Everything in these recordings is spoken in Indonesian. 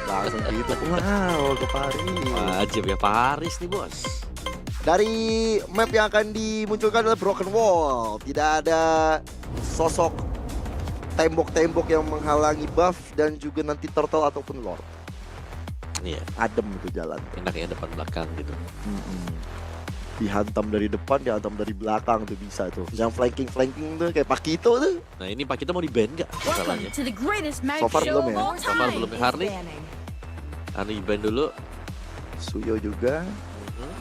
Langsung gitu. Wow, ke Paris. Wajib ya Paris nih bos. Dari map yang akan dimunculkan adalah Broken Wall. Tidak ada sosok tembok-tembok yang menghalangi buff dan juga nanti turtle ataupun lord. Iya, Adem itu jalan. enaknya depan belakang gitu. Dihantam dari depan, dihantam dari belakang tuh bisa tuh. Yang flanking tuh kayak Pakito tuh. Nah ini Pak kita mau di ban nggak masalahnya? Welcome to the greatest mag So far show belum of ya? all So far time. belum ya, Harley? Anu di ban dulu. Suyo juga. Mhm.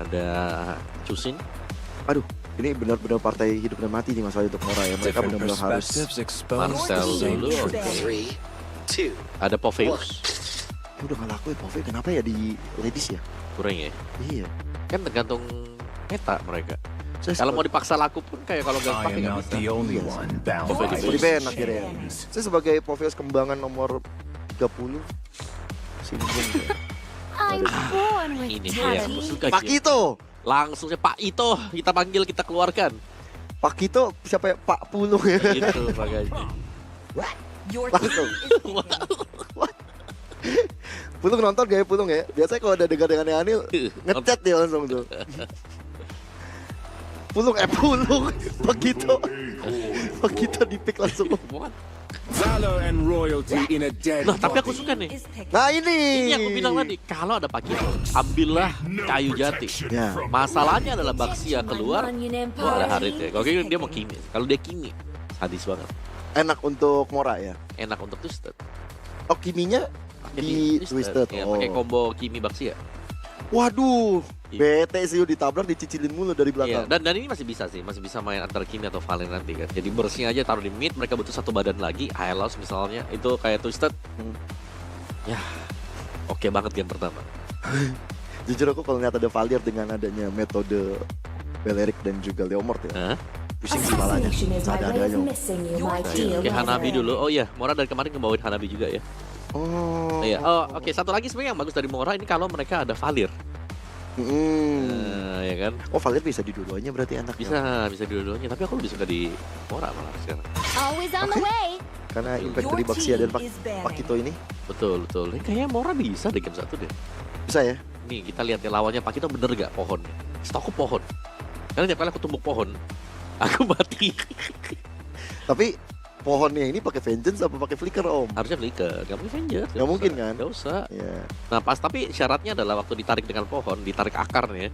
Ada Cusin. Aduh, ini benar-benar partai hidup dan mati nih masalah untuk Mora ya. Mereka Different benar-benar harus. perspectives exposed Marcel the same dulu. truth. 3, 2, Ada Poveus. Udah gak laku ya Pove. Kenapa ya di ladies ya? Kurang ya. Iya. Kan tergantung meta mereka. Saya Kalau mau dipaksa laku pun kayak kalau nggak I pakai am nggak not bisa. the only Yes. one bound Pove by di Di this. ban akhirnya. Saya sebagai Poveus kembangan nomor 30. Sinjung ya. I'm born with Ini dia yang aku talent. suka. Pak Gio. Kito. Langsung aja Pak Ito kita panggil kita keluarkan. Pak Kito siapa ya? Pak Pulung ya. Gitu makanya. Langsung. Pulung nonton gak ya Pulung ya? Biasanya kalau ada dengar dengan aneh ngechat dia langsung tuh. Pulung Pak Kito di pick langsung. What? Valor and royalty in a dead Nah tapi aku body. suka nih. Nah ini. Ini yang aku bilang tadi, kalau ada Pak Kito, ambillah kayu jati. Ya. Masalahnya adalah Baxia keluar, wah ada Harit ya. Kalau gitu dia mau Kimi. Kalau dia Kimi, sadis banget. Enak untuk Mora ya. Enak untuk Twisted. Oh Kiminya di Twisted. Ya, Oh. pakai combo Kimi Baxia. Waduh. Iya. Bete sih ditabrak dicicilin mulu dari Iya, belakang. dan ini masih bisa sih, masih bisa main antara Kimi atau Valen nanti kan. Jadi bersih aja taruh di mid, mereka butuh satu badan lagi, Hylos misalnya, itu kayak Twisted. Hmm. Ya, oke banget game pertama. Jujur aku kalau lihat ada Valier dengan adanya metode Belerik dan juga Leomord ya. Hah? Pusing kepalanya. Sadar-sadarnya. Oke, Hanabi dulu. Oh iya, Mora dari kemarin ngebawain Hanabi juga ya. Oh. Iya. Oh, oke, satu lagi sebenarnya yang bagus dari Mora ini kalau mereka ada Valir. Ya kan? Oh Valier bisa di dua-duanya berarti enak ya? Bisa dua-duanya, tapi aku lebih suka di Mora malah sekarang. Always on the way. Karena impact dari Baxia dan Pak Kito ini Betul. Ini kayaknya Mora bisa di game 1 deh. bisa ya? Nih, kita lihat ya lawannya Pak Kito bener gak pohonnya? Stokku pohon. Karena tiap kali aku tumbuk pohon, aku mati. Tapi pohonnya ini pakai Vengeance apa pakai Flicker Om? Harusnya Flicker, gak mungkin Vengeance. Nggak mungkin kan? Gak usah. Ya. Nah pas, tapi syaratnya adalah waktu ditarik dengan pohon, ditarik akarnya,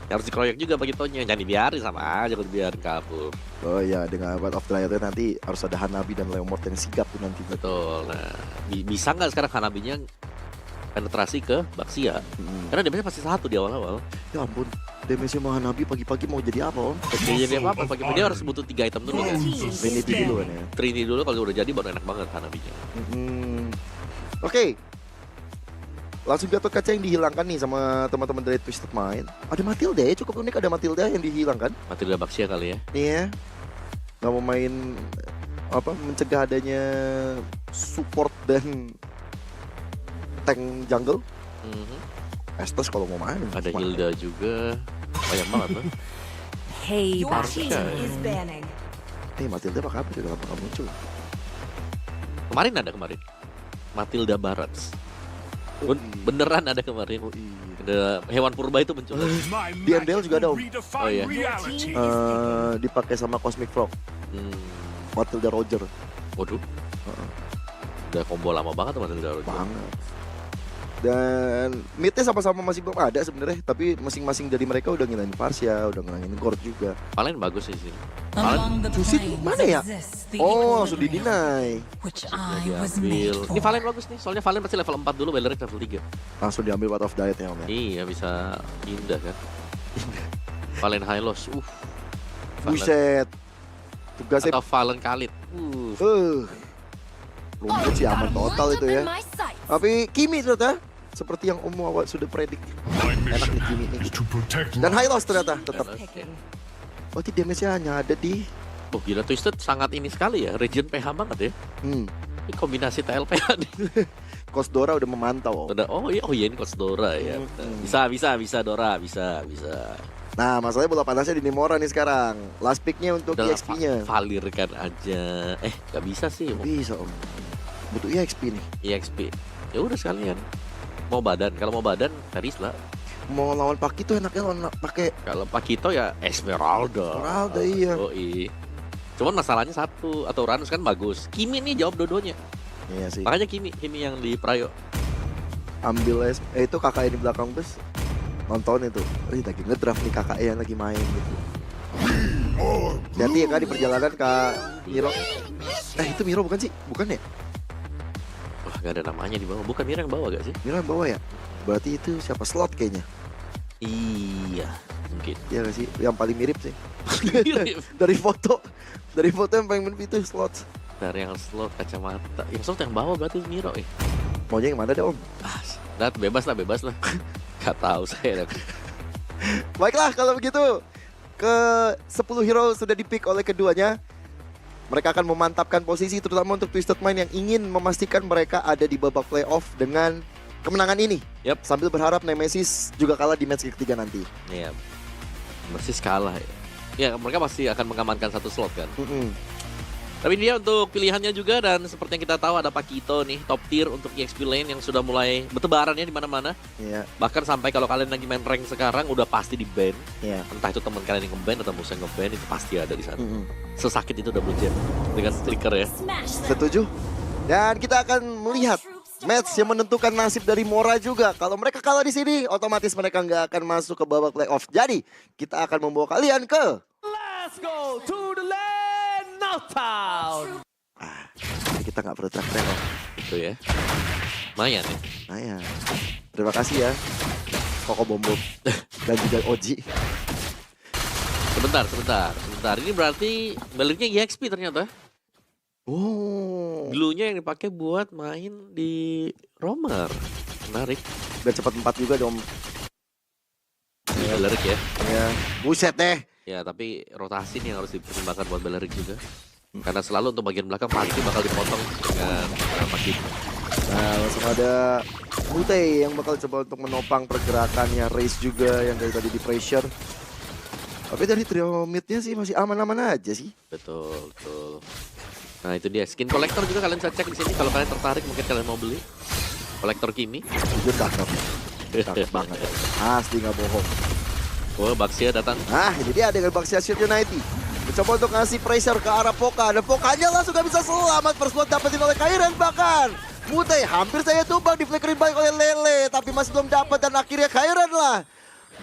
harus dikeroyok juga Pak Kitonya. Jangan dibiarin, sama aja kalau dibiarin kabur. Oh iya dengan Word of Dryad nanti harus ada Hanabi dan Leomord yang sigap tuh nanti. Betul. Nah, bisa nggak sekarang Hanabinya penetrasi ke Baxia? Karena damage pasti satu di awal-awal. Ya ampun, damage mau Hanabi pagi-pagi mau jadi apa Om? Jadi apa-apa, pagi dia harus butuh 3 item dulu kan. Trinity dulu kan ya. Trini dulu kalau udah jadi baru enak banget Hanabinya. Oke. Langsung Gatot Kaca yang dihilangkan nih sama teman-teman dari Twisted Mind. Ada Matilda ya, cukup unik ada Matilda yang dihilangkan. Matilda Baxia kali ya. Iya. Nggak mau main apa mencegah adanya support dan tank jungle. Estes kalau mau main. Ada Hilda juga. Banyak banget loh. Hey, Baxia. Matilda apa kabar udah lama muncul. Kemarin Matilda Barats. Beneran ada kemarin. Oh iya. Ada hewan purba itu muncul. Di MDL juga ada Om. Oh iya. Dipakai sama Cosmic Frog. Matilda Roger. Waduh. Udah combo lama banget sama Matilda Roger. Banget. Dan midnya sama-sama masih belum ada sebenarnya, tapi masing-masing dari mereka udah ngilangin Parsia, udah ngilangin Gord juga. Valen bagus sih. Cusi mana ya? Oh, langsung di-deny. Diambil. Ini Valen bagus nih, soalnya Valen pasti level 4 dulu, Beleric level 3. Langsung diambil Word of Diet ya Om ya. Iya, bisa indah kan. Valen Hylos. Buset. Tugasnya Atau Valen Khalid. rumput sih aman total itu ya. Tapi Kimi ternyata seperti yang Om awal sudah predik. Enak nih Kimi nih. Dan Hylos ternyata tetap. Oh, di damage-nya hanya ada di Oh gila, Twisted sangat ini sekali ya, region PH banget ya. Ini kombinasi TLPH nih. Kosdora udah memantau. Udah, oh iya ini Coach Dora ya. Bisa Dora, bisa. Nah, masalahnya bola panasnya di Nimora nih sekarang. Last pick-nya untuk Udah EXP-nya. valirkan aja. Gak bisa sih. Bisa Om. Butuh EXP nih. EXP. Ya udah sekalian. Mau badan, kalau mau badan Terisla. Mau lawan Pakito enaknya lawan pakai Kalau Pakito ya Esmeralda. Esmeralda, iya. Oh, iya. Cuman masalahnya satu, atau Uranus kan bagus. Kimi nih jawab dua-duanya. Iya sih. Makanya Kimi yang di Prayo. Ambil itu kakaknya di belakang bus. Nonton itu. Lagi ngedraft nih kakaknya yang lagi main gitu. Jadi ya Kak di perjalanan Kak Miro. Itu Miro bukan sih? Bukan ya? Wah, gak ada namanya di bawah. Bukan Mira yang bawa gak sih? Miro yang bawa ya? Berarti itu siapa? Slot kayaknya. Iya, mungkin. Iya gak sih? Yang paling mirip sih. Dari foto yang paling mirip itu Slot. Dari yang slot kacamata. Yang slot yang bawa berarti Miro ya. Maunya yang mana deh Om? Bebas lah. Gak tahu saya. Baiklah kalau begitu. Ke 10 hero sudah di-pick oleh keduanya. Mereka akan memantapkan posisi terutama untuk Twisted Mind yang ingin memastikan mereka ada di babak playoff dengan kemenangan ini. Yap. Sambil berharap Nemesis juga kalah di match ketiga nanti. Iya. Masih kalah ya. Ya, mereka pasti akan mengamankan satu slot kan. Tapi dia untuk pilihannya juga, dan seperti yang kita tahu ada Pakito nih, top tier untuk EXP lane yang sudah mulai bertebaran ya di mana-mana. Iya. Bahkan sampai kalau kalian lagi main rank sekarang udah pasti di ban. Iya. Entah itu teman kalian yang nge-ban atau musuh yang nge-ban, itu pasti ada di sana. Sesakit itu double jam dengan stiker ya. Smash them. Setuju. Dan kita akan melihat match yang menentukan nasib dari Mora juga. Kalau mereka kalah di sini, otomatis mereka nggak akan masuk ke babak playoff. Jadi kita akan membawa kalian ke Let's go to the land of town. jadi kita nggak perlu teriak-teriak. Om. Itu ya. Lumayan ya. Nah ya, terima kasih ya Koko Bombom dan juga Oji. Sebentar. Ini berarti baliknya EXP ternyata. Oh, Glue-nya yang dipakai buat main di Romer. Menarik. dan cepat 4 juga dong. Balerik ya. Ya, buset deh. Ya, tapi rotasi nih yang harus dipertimbangkan buat Balerik juga. Karena selalu untuk bagian belakang pasti bakal dipotong dengan Pakito. Nah, langsung ada Mute yang bakal coba untuk menopang pergerakannya. Race juga yang dari tadi di pressure. Tapi dari trio mid-nya sih masih aman-aman aja sih. Betul. Nah, itu dia. Skin collector juga kalian bisa cek di sini kalau kalian tertarik, mungkin kalian mau beli. Kolektor Kimi. Jujur cakep. Cakep banget. Asli nggak bohong. Oh, Baxia datang. Nah, ini dia dengan Baxia Shield United. Mencoba untuk ngasih pressure ke arah Poka. Dan Pokanya langsung gak bisa selamat. First blood dapetin oleh Kairen bahkan. Mute hampir saya tumbang, di flickering balik oleh Lele. Tapi masih belum dapat dan akhirnya Kairen lah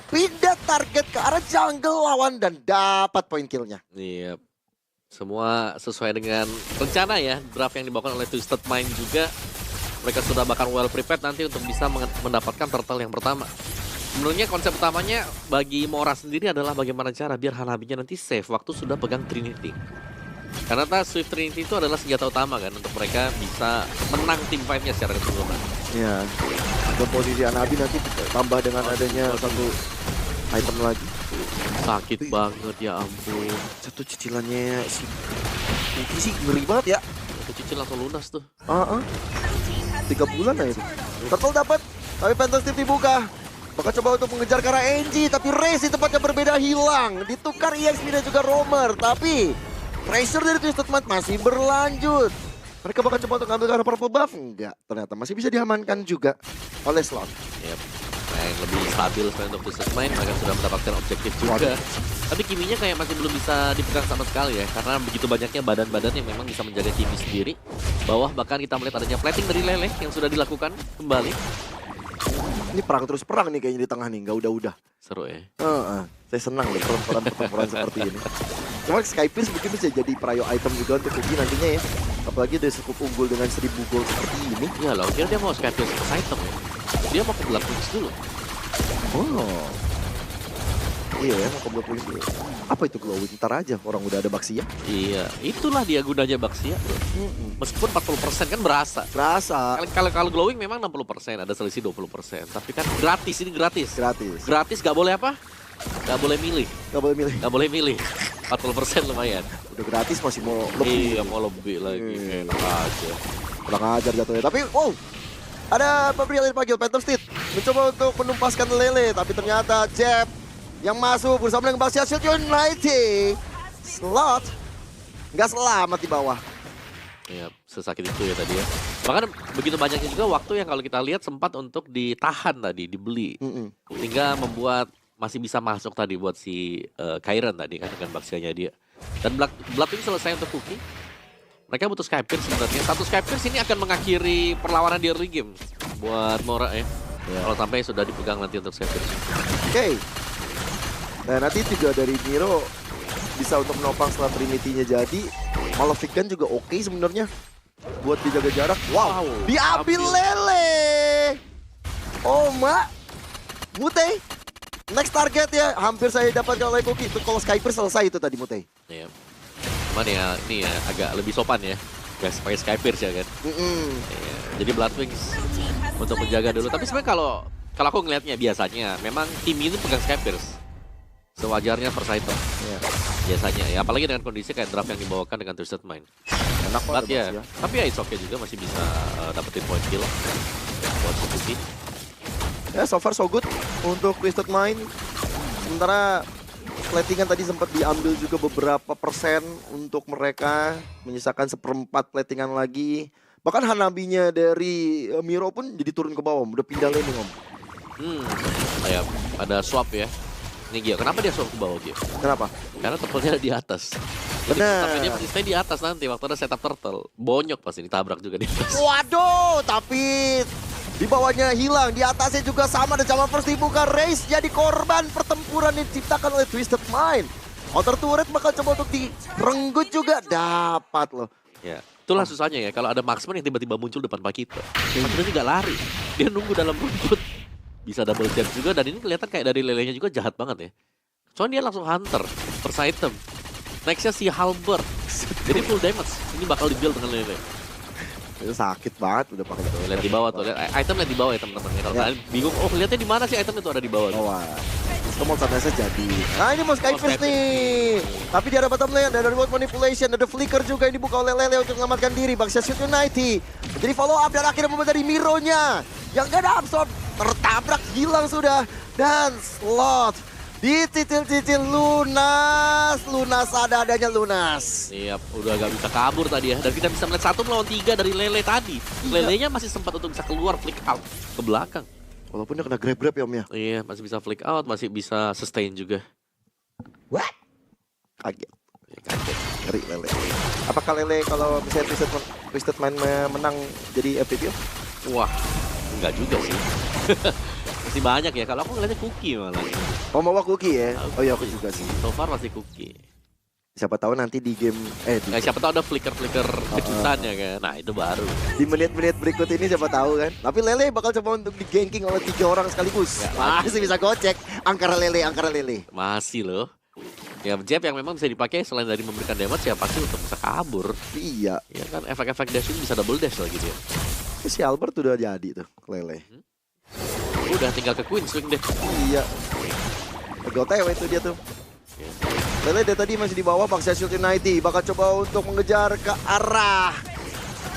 pindah target ke arah jungle lawan dan dapat poin killnya. Iya. Semua sesuai dengan rencana ya. Draft yang dibawakan oleh Twisted Mind juga. Mereka sudah bahkan well prepared nanti untuk bisa mendapatkan turtle yang pertama. Sebenarnya konsep utamanya bagi Mora sendiri adalah bagaimana cara biar Hanabinya nanti save waktu sudah pegang Trinity. Karena Swift Trinity itu adalah senjata utama kan untuk mereka bisa menang tim fight-nya secara keseluruhan. Ya, ada posisi Hanabi nanti tambah dengan adanya satu item lagi. Sakit banget ya ampun. Satu cicilannya si Mungkin sih ngeri banget ya. Itu cicil langsung lunas tuh. 3 bulan lah itu. Turtle dapat, tapi Phantom Steve dibuka. Bakal coba untuk mengejar ke arah NG, tapi Race di tempatnya berbeda hilang. Ditukar EXP dan juga Romer, tapi pressure dari Twisted Mind masih berlanjut. Mereka bakal coba untuk ngambil ke arah purple buff? Enggak, ternyata masih bisa diamankan juga oleh Slot. Yep. Nah, yang lebih stabil sebenarnya untuk Twisted Mind, mereka sudah mendapatkan objektif juga. Tapi Kiminya kayak masih belum bisa dipegang sama sekali ya, karena begitu banyaknya badan-badan yang memang bisa menjaga Kimi sendiri. Bawah bahkan kita melihat adanya plating dari Lele yang sudah dilakukan kembali. Ini perang terus perang nih kayaknya di tengah nih, nggak udah-udah. Seru ya. Saya senang loh pertempuran seperti ini. Cuma Skypierce mungkin bisa jadi prayo item juga untuk Ugi nantinya ya. Apalagi dia cukup unggul dengan 1000 gol seperti ini. Ya lah, kira dia mau Skyfierce ke item ya. Dia mau ke Black Wings dulu. Oh. Iya ya, mau ke Black Wings dulu. Apa itu glowing? Ntar aja, orang udah ada Baxia. Iya, itulah dia gunanya Baxia. Meskipun 40% kan berasa. Berasa. Kalau glowing memang 60%, ada selisih 20%. Tapi kan gratis, ini gratis. Gratis. Gratis gak boleh apa? Gak boleh milih. Gak boleh milih. Gak boleh milih. 40% lumayan. Udah gratis masih mau lebih. Iya, mau lebih lagi. Enak aja. Kurang ajar jatuhnya. Tapi wow, ada Gabriel yang dipanggil Phantom Steed. Mencoba untuk menumpaskan Lele. Tapi ternyata Jeb yang masuk bersama dengan Baxia Shield United. Slot nggak selamat di bawah. Iya, sesakit itu ya tadi ya. Bahkan begitu banyaknya juga waktu yang kalau kita lihat sempat untuk ditahan tadi, dibeli. Sehingga membuat masih bisa masuk tadi buat si Kairan tadi kan dengan baksianya dia. Dan Bloodwing selesai untuk Cookie. Mereka butuh Skypierce sebenarnya. Satu Skypierce ini akan mengakhiri perlawanan di early game buat Mora ya. Kalau sampai sudah dipegang nanti untuk Skypierce. Oke. Nah nanti juga dari Miro bisa untuk menopang setelah Trinity-nya jadi. Malefic Gun juga oke sebenarnya buat dijaga jarak. Wow, diambil Lele. Oh mak, Mute. Next target ya, hampir saya dapatkan oleh Cookie. Itu kalau Skyper selesai itu tadi Mute. Iya. Cuman ya ini ya agak lebih sopan ya. Gak pakai Skypierce ya kan. Ya, jadi Bloodwings untuk menjaga dulu. Tapi sebenarnya kalau aku ngelihatnya biasanya memang tim ini pegang Skypierce. Sewajarnya first item. Biasanya ya, apalagi dengan kondisi kayak draft yang dibawakan dengan Twisted Mind. Enak banget ya. Tapi ya it's okay juga masih bisa dapetin point kill buat Cookie. Ya so far so good untuk Twisted Mind. Sementara platingan tadi sempat diambil juga beberapa persen untuk mereka. Menyisakan 1/4 platingan lagi. Bahkan Hanabinya dari Miro pun jadi turun ke bawah. Udah pindah laning om. Kayak ada swap ya. Ini Gio, kenapa dia swap ke bawah Gio? Kenapa? Karena turtle-nya ada di atas. Benar. Tapi dia pasti stay di atas nanti waktu ada setup turtle. Bonyok pasti ditabrak juga di atas. Waduh, tapi di bawahnya hilang, di atasnya juga sama dan sama first dibuka. Race jadi korban pertempuran yang diciptakan oleh Twisted Mind. Outer turret bakal coba untuk direnggut juga, dapat loh. Ya, itulah susahnya ya kalau ada marksman yang tiba-tiba muncul depan Pak kita. Marksman juga lari, dia nunggu dalam rumput. Bisa double jump juga dan ini kelihatan kayak dari lelenya juga jahat banget ya. Soalnya dia langsung hunter, first item. Nextnya si Halberd, jadi full damage. Ini bakal di-build dengan lele. Itu sakit banget udah pakai itu. Lihat di bawah tuh, lihat item lihat di bawah ya teman-teman. Kalau kalian bingung, oh lihatnya di mana sih item itu ada di bawah. Wah, itu mau sampai jadi. Nah ini mau Skypierce nih. Tapi dia ada bottom lane, ada remote manipulation, ada flicker juga yang dibuka oleh Lele untuk menyelamatkan diri. Bangsat Shoot United. Jadi follow up dan akhirnya membuat dari Mironya. Yang gak ada absorb, tertabrak hilang sudah. Dan slot dicicil-cicil lunas ada adanya lunas. Iya, udah gak bisa kabur tadi ya. Dan kita bisa melihat 1 melawan 3 dari Lele tadi. Lelenya masih sempat untuk bisa keluar flick out ke belakang. Walaupun dia kena grab-grab ya om ya. Iya, masih bisa flick out, masih bisa sustain juga. What? Kaget. Ya, kaget. Ngeri Lele. Apakah Lele kalau misalnya Twisted Mind menang jadi FPPO? Wah, enggak juga sih. Masih banyak ya, kalau aku ngeliatnya Cookie malah. Oh mau Cookie ya? Oh iya aku juga sih. So far masih Cookie. Siapa tahu nanti di game siapa tahu ada flicker-flicker kejutannya kan. Nah, itu baru. Di menit-menit berikut ini siapa tahu kan. Tapi Lele bakal coba untuk di-ganking oleh 3 orang sekaligus. Masih bisa gocek angkara Lele. Masih loh. Ya jab yang memang bisa dipakai selain dari memberikan damage ya pasti untuk bisa kabur. Iya. Ya kan efek-efek dash ini bisa double dash lagi dia. Si Albert udah jadi tuh Lele. Udah tinggal ke Queen swing deh. Iya. OTW itu dia tuh. Lele dari tadi masih di bawah. Bangsat Shoot United bakal coba untuk mengejar ke arah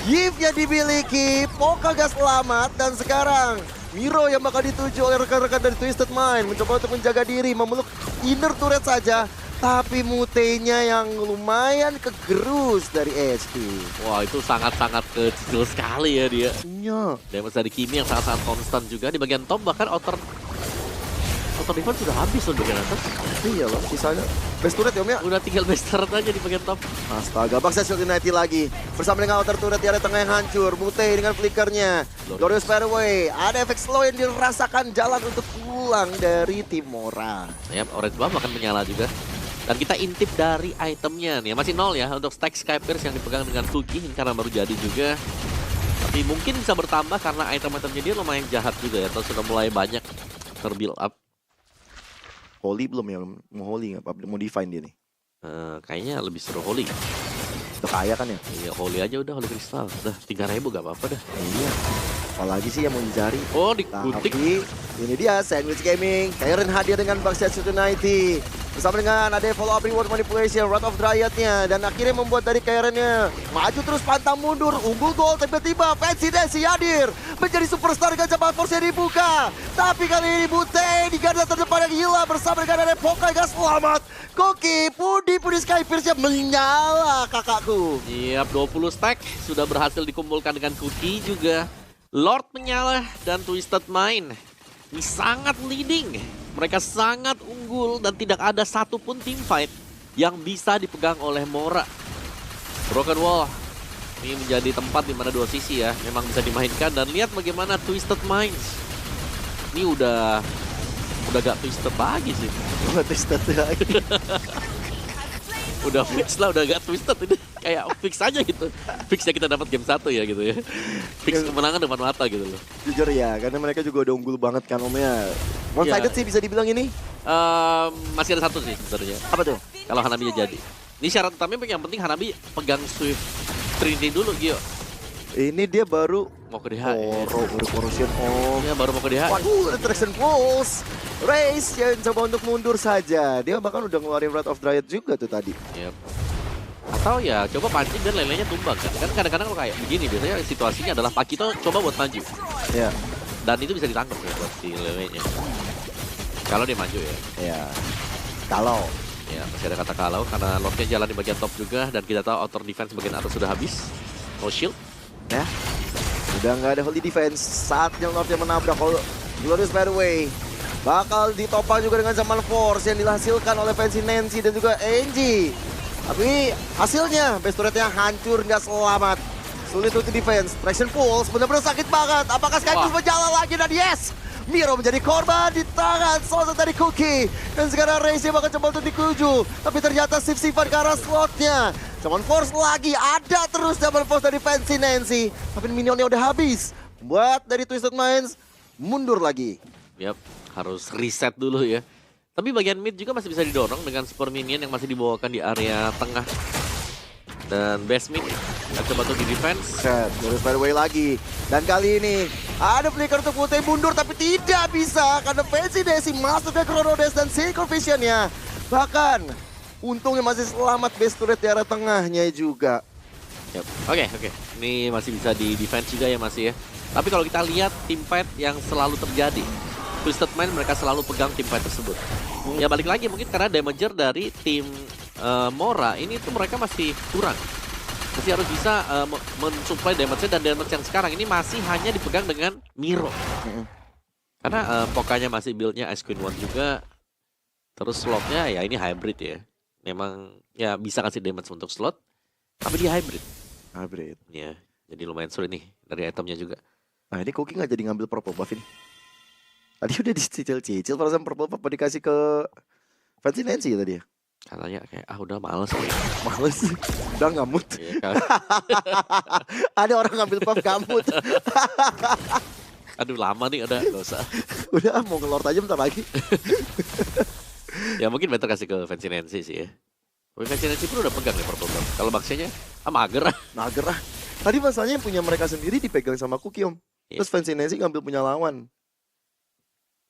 Gift-nya dimiliki. Poka gak selamat. Dan sekarang Miro yang bakal dituju oleh rekan-rekan dari Twisted Mind. Mencoba untuk menjaga diri. Memeluk inner turret saja. Tapi Mutenya yang lumayan kegerus dari HP. Wah itu sangat-sangat kecil sekali ya dia. Iya. Damage dari Kimi yang sangat-sangat konstan juga. Di bagian top bahkan outer defense sudah habis loh di bagian atas. Iya loh, sisanya base turret ya om ya. Udah tinggal base turret aja di bagian top. Astaga, Bangsat Shoot United lagi. Bersama dengan outer turret di area tengah yang hancur. Mute dengan flickernya. Glorious Fairway. Ada efek slow yang dirasakan jalan untuk pulang dari Timora. Ya, Orange Bomb akan menyala juga. Dan kita intip dari itemnya nih. Masih 0 ya untuk stack Skypierce yang dipegang dengan Cookie. Karena baru jadi juga. Tapi mungkin bisa bertambah karena item-itemnya dia lumayan jahat juga ya. Atau sudah mulai banyak terbuild up. Holy belum ya? Mau Holy nggak? Mau define dia nih? Kayaknya lebih seru Holy. Udah kaya kan ya? Iya, Holy aja udah, Holy Crystal. Udah 3.000 gak apa-apa dah. Iya. Apalagi sih yang mau dicari. Oh, dikuntik. Tapi ini dia Sandwich Gaming. Kairan hadir dengan Bangsat Shoot United. Bersama dengan ada follow up reward manipulation, Wrath of Dryad-nya. Dan akhirnya membuat dari Kairen-nya maju terus pantang mundur. Unggul gol tiba-tiba Fancy Nancy hadir. Menjadi superstar dengan Jabal Force yang dibuka. Tapi kali ini Bute di garda terdepan yang hilang bersama dengan ada Pokai gak selamat. Koki, Pudi Skypierce-nya menyala kakakku. Yap, 20 stack sudah berhasil dikumpulkan dengan Cookie juga. Lord menyala dan Twisted Mind. Ini sangat leading. Mereka sangat unggul dan tidak ada satupun team fight yang bisa dipegang oleh Mora. Broken Wall ini menjadi tempat di mana dua sisi ya memang bisa dimainkan, dan lihat bagaimana Twisted Minds. Ini udah gak twisted lagi sih. Twisted lagi. Udah fix lah, udah gak twisted, ini kayak fix aja gitu. Fixnya kita dapat game 1 ya gitu ya. Fix kemenangan depan mata gitu loh. Jujur ya, karena mereka juga udah unggul banget kan omnya. One sided sih bisa dibilang ini. Masih ada satu sih sebenarnya. Apa tuh? Kalau Hanabi jadi. Ini syarat utamanya yang penting Hanabi pegang Swift Trinity dulu, Gio. Ini dia baru Mau ke DHR. baru corrosion. Ya baru mau ke DHR. Waduh, Attraction Pulse. Race yang coba untuk mundur saja. Dia bahkan udah ngeluarin Wrath of Dryad juga tuh tadi. Yep. Atau ya coba pancing dan lelenya tumbang kan. Kan kadang-kadang kalau kayak begini biasanya situasinya adalah Pakito coba buat maju. Ya. Dan itu bisa ditangkap ya buat si lelenya. Kalau dia maju ya. Ya. Kalau. Ya masih ada kata kalau karena Lordnya jalan di bagian top juga, dan kita tahu outer defense bagian atas sudah habis. No shield. Ya. Udah nggak ada holy defense. Saatnya Lordnya menabrak Glorious Fairway. Bakal ditopang juga dengan Zaman Force yang dihasilkan oleh Fancy Nancy dan juga Angie. Tapi hasilnya best turretnya hancur, nggak selamat. Sulit untuk defense. Traction Pulse benar-benar sakit banget. Apakah Skypierce berjalan lagi, dan yes! Miro menjadi korban di tangan salah satu dari Cookie. Dan sekarang Race bakal coba untuk dikuju. Tapi ternyata shift-shiftan ke arah slotnya. Zaman Force lagi, ada terus Zaman Force dari Fancy Nancy. Tapi minionnya udah habis. Buat dari Twisted Minds mundur lagi. Yap, harus reset dulu ya. Tapi bagian mid juga masih bisa didorong dengan super minion yang masih dibawakan di area tengah. Dan best mid akan coba untuk di defense. Set, dari fairway lagi. Dan kali ini ada flicker untuk Putih mundur, tapi tidak bisa karena Fancy Nancy masuk ke Chrono Dash dan Synchro Vision-nya. Bahkan untungnya masih selamat base turret di area tengahnya juga. Yep. Oke. Ini masih bisa di defense juga ya masih ya. Tapi kalau kita lihat team fight yang selalu terjadi, Twisted Mind mereka selalu pegang team fight tersebut. Ya balik lagi mungkin karena damager dari tim Mora ini tuh mereka masih kurang. Masih harus bisa mensupply damage-nya, dan damage yang sekarang ini masih hanya dipegang dengan Miro. Karena Pokanya masih build-nya Ice Queen 1 juga. Terus slotnya ya ini hybrid ya. Memang ya bisa kasih damage untuk slot, tapi dia hybrid. Hybrid. Ya, jadi lumayan sulit nih dari itemnya juga. Nah ini Cookie nggak jadi ngambil purple buff ini. Tadi udah dicicil-cicil, perasaan purple buff dikasih ke Fancy Nancy ya tadi ya? Katanya kayak udah males ya. Males, udah ngamut. Iya, kan? Ada orang ngambil buff gamut. Aduh lama nih udah gak usah. Udah mau ngelord aja bentar lagi. Ya mungkin better kasih ke Fancy Nancy sih ya. Tapi Fancy Nancy pun udah pegang nih purple buff. Kalau baksanya mager. Mager lah. Tadi masalahnya yang punya mereka sendiri dipegang sama Cookie om. Iya. Terus Fancy Nancy ngambil punya lawan.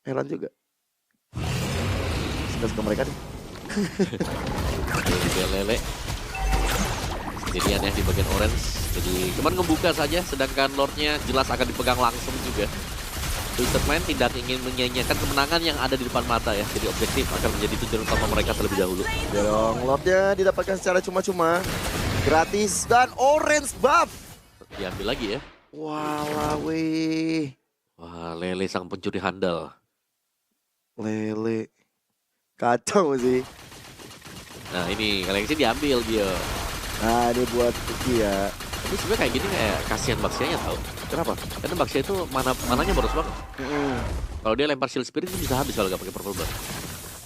Heran juga. Suka mereka nih. Dia lele. Sendirian ya di bagian orange. Jadi cuman ngebuka saja, sedangkan Lordnya jelas akan dipegang langsung juga. Twisted Mind tidak ingin menyanyiakan kemenangan yang ada di depan mata ya. Jadi objektif akan menjadi tujuan utama mereka terlebih dahulu. Dorong Lordnya didapatkan secara cuma-cuma. Gratis dan orange buff. Diambil lagi ya. Walawi. Wah, Lele sang pencuri handal. Lele. Kacau sih. Nah ini kalian sih diambil dia. Nah ini buat Cookie ya. Tapi sebenarnya kayak gini kayak kasihan Baxianya tau. Kenapa? Karena Baxia itu mananya boros banget. Kalau dia lempar shield spirit itu bisa habis kalau gak pakai purple bar.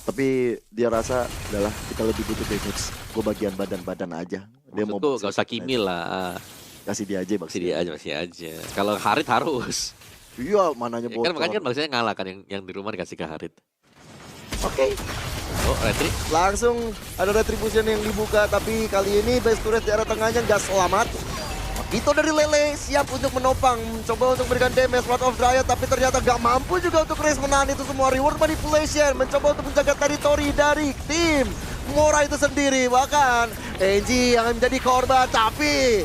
Tapi dia rasa adalah kita lebih butuh damage. Gue bagian badan-badan aja. Dia Maksudku gak usah kimil lah. Kasih dia aja Masih dia aja, masih aja. Kalau Harit harus. Iya mananya Ya, bocor. kan makanya kan Baxianya ngalah kan yang di rumah dikasih ke Harit. Oke. Oh, retri. Langsung ada retribution yang dibuka. Tapi kali ini base turret di arah tengahnya nggak selamat. Itu dari Lele siap untuk menopang, coba untuk memberikan damage Wrath of Dryad, tapi ternyata gak mampu juga untuk Raze menahan itu semua. Reward manipulation, mencoba untuk menjaga teritori dari tim Mora itu sendiri. Bahkan Enji yang menjadi korban, tapi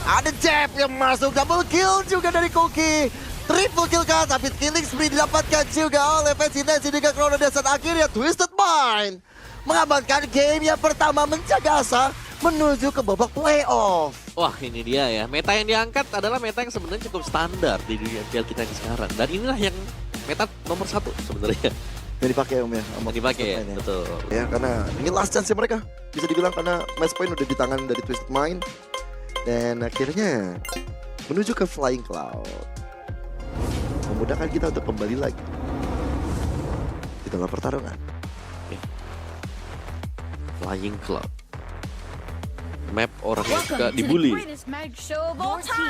ada jab yang masuk, double kill juga dari Koki. Triple kill kah, tapi killing spree didapatkan juga oleh Fancy Nancy dengan Chrono. Dan saat akhirnya Twisted Mind mengamankan game yang pertama, menjaga asa menuju ke babak playoff. Wah, ini dia ya. Meta yang diangkat adalah meta yang sebenarnya cukup standar di dunia FPL kita yang sekarang. Dan inilah yang meta nomor 1 sebenarnya. Yang dipakai Om ya, sama Dipakai ya, Twisted Mind betul. Ya, karena ini last chance mereka. Bisa dibilang karena match point udah di tangan dari Twisted Mind. Dan akhirnya menuju ke Flying Cloud. Memudahkan kita untuk kembali lagi di dalam pertarungan. Flying Cloud. Map orang yang suka dibully.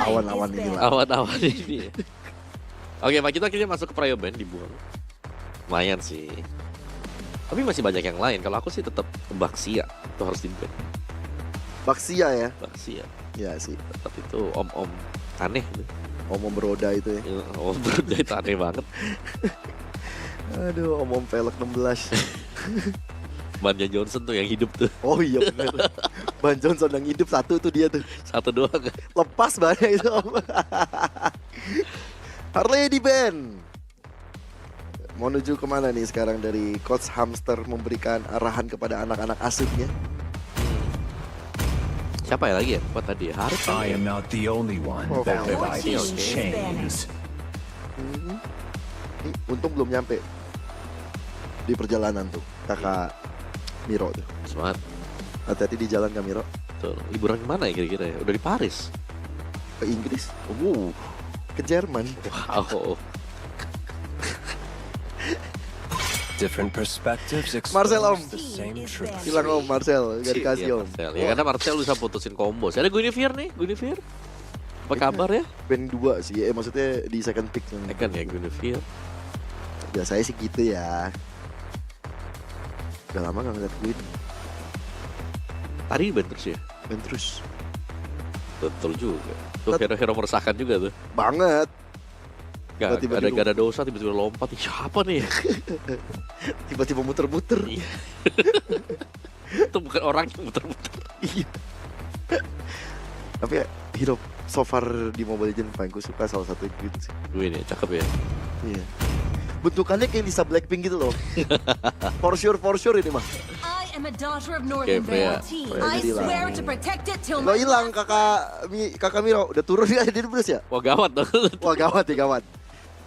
Awan-awan inilah. Awan-awan ini. Oke, Pak, kita akhirnya masuk ke Prioban, dibuang. Lumayan sih. Tapi masih banyak yang lain. Kalau aku sih tetap ke Baxia. Itu harus di-ban. Baxia ya? Baxia. Ya sih. Tetap itu om-om aneh gitu. Om-om beroda itu ya. Om beroda itu aneh banget. Aduh, om-om velg 16. Banja Johnson tuh yang hidup tuh. Oh iya bener. Ban Johnson yang hidup satu tuh dia tuh. Satu doang kan. Lepas banyak itu om. Harley di band. Mau menuju kemana nih sekarang dari Coach Hamster memberikan arahan kepada anak-anak asuhnya? Siapa ya lagi ya? Apa tadi? Harus I am not the only one Oh, bound okay. by these chains. Nih, untung belum nyampe di perjalanan tuh kakak Miro tuh. Semangat. Hati-hati di jalan Kak Miro. Tuh, liburan kemana ya kira-kira ya? Udah di Paris. Ke Inggris, Wow. ke Jerman. Wow. Different perspectives Marcel, Om. expose the same truth. Hilang om Marcel, gak dikasih Iya, om. Marcel. Ya karena Marcel bisa putusin combo. Ada Guinevere nih, Guinevere. Apa kabar ya? Band 2 sih, maksudnya di second pick. Kan ya Guinevere. Biasanya sih gitu ya. Udah lama gak ngeliat Gwyn. Tadi band terus ya? Band terus. Betul juga. Tuh hero-hero meresahkan juga tuh. Banget. Gak Tiba-tiba ada dosa, tiba-tiba lompat. Ih, siapa nih? Tiba-tiba muter-muter. Iya. Itu bukan orang yang muter-muter. Iya. Tapi ya, hero so far di Mobile Legends paling gue suka salah satu Gwyn sih. Gue ini cakep ya. Iya. Bentukannya kayak Lisa Blackpink gitu loh. For sure ini mah. I am a daughter of Northern Northern Freya. Vale. Freya I jadi swear hilang. to protect it till Lo my hilang kakak Miro udah turun ya di bus ya? Wah gawat dong. Wah gawat ya gawat.